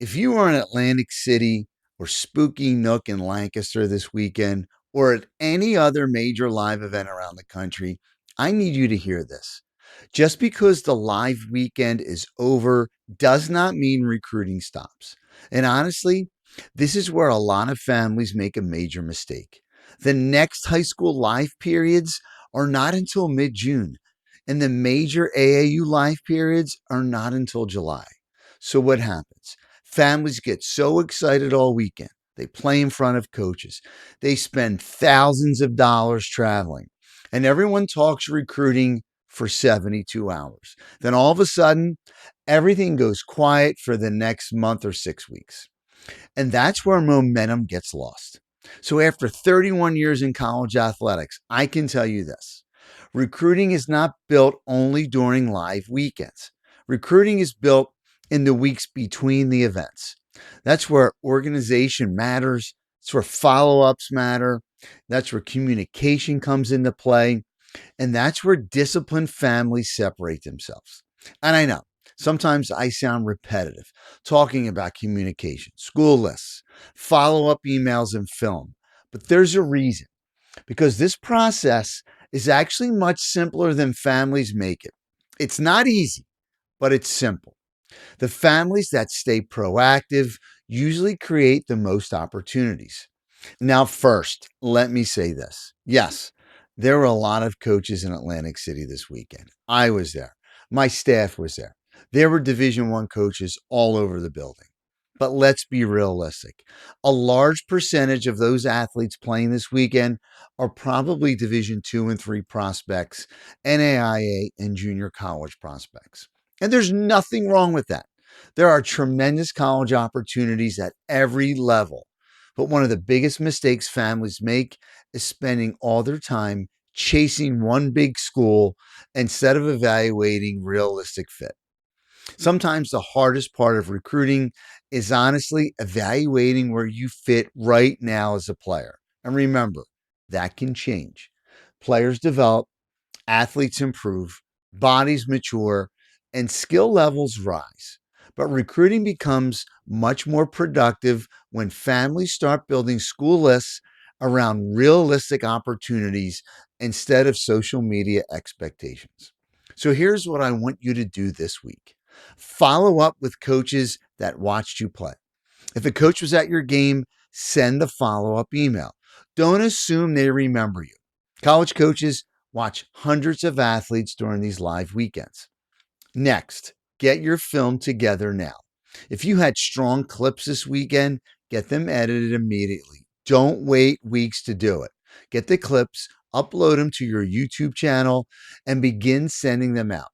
If you are in Atlantic City or Spooky Nook in Lancaster this weekend, or at any other major live event around the country, I need you to hear this. Just because the live weekend is over does not mean recruiting stops. And honestly, this is where a lot of families make a major mistake. The next high school live periods are not until mid June, and the major AAU live periods are not until July. So, what happens? Families get so excited all weekend. They play in front of coaches. They spend thousands of dollars traveling. And everyone talks recruiting for 72 hours. Then all of a sudden, everything goes quiet for the next month or 6 weeks. And that's where momentum gets lost. So after 31 years in college athletics, I can tell you this. Recruiting is not built only during live weekends. Recruiting is built in the weeks between the events. That's where organization matters. That's where follow ups matter. That's where communication comes into play. And that's where disciplined families separate themselves. And I know sometimes I sound repetitive talking about communication, school lists, follow up emails, and film. But there's a reason because this process is actually much simpler than families make it. It's not easy, but it's simple. The families that stay proactive usually create the most opportunities. Now, first, let me say this. Yes, there were a lot of coaches in Atlantic City this weekend. I was there. My staff was there. There were Division One coaches all over the building. But let's be realistic. A large percentage of those athletes playing this weekend are probably Division Two and Three prospects, NAIA and junior college prospects. And there's nothing wrong with that. There are tremendous college opportunities at every level. But one of the biggest mistakes families make is spending all their time chasing one big school instead of evaluating realistic fit. Sometimes the hardest part of recruiting is honestly evaluating where you fit right now as a player. And remember, that can change. Players develop, athletes improve, bodies mature, and skill levels rise. But recruiting becomes much more productive when families start building school lists around realistic opportunities instead of social media expectations. So here's what I want you to do this week: follow up with coaches that watched you play. If a coach was at your game, send a follow up email. Don't assume they remember you. College coaches watch hundreds of athletes during these live weekends. Next, get your film together now. If you had strong clips this weekend, get them edited immediately. Don't wait weeks to do it. Get the clips, upload them to your YouTube channel, and begin sending them out.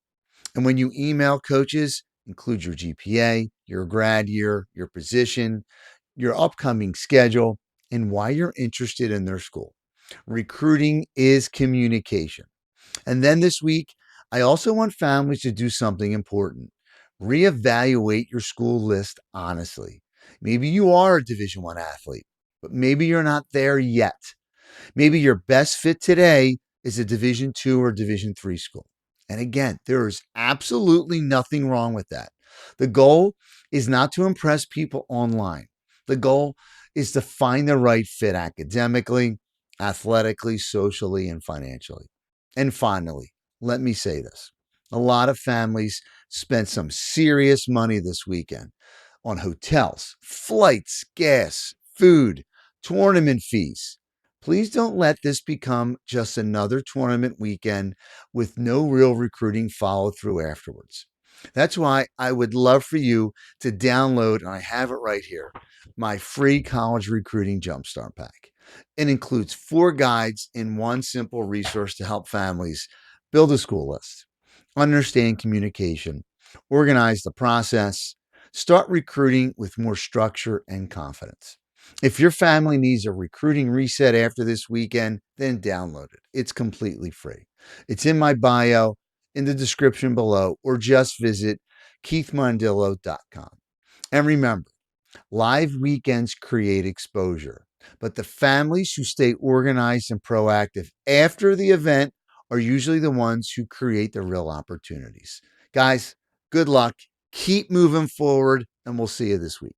And when you email coaches, include your GPA, your grad year, your position, your upcoming schedule, and why you're interested in their school. Recruiting is communication. And then this week, I also want families to do something important. Reevaluate your school list honestly. Maybe you are a Division One athlete, but maybe you're not there yet. Maybe your best fit today is a Division Two or Division Three school. And again, there is absolutely nothing wrong with that. The goal is not to impress people online. The goal is to find the right fit academically, athletically, socially, and financially. And finally, let me say this: a lot of families spent some serious money this weekend on hotels, flights, gas, food, tournament fees. Please don't let this become just another tournament weekend with no real recruiting follow through afterwards. That's why I would love for you to download, and I have it right here, my free college recruiting Jumpstart pack. It includes 4 guides in one simple resource to help families build a school list, understand communication, organize the process, start recruiting with more structure and confidence. If your family needs a recruiting reset after this weekend, then download it. It's completely free. It's in my bio, in the description below, or just visit keithmondillo.com. And remember, live weekends create exposure, but the families who stay organized and proactive after the event are usually the ones who create the real opportunities. Guys, good luck. Keep moving forward, and we'll see you this week.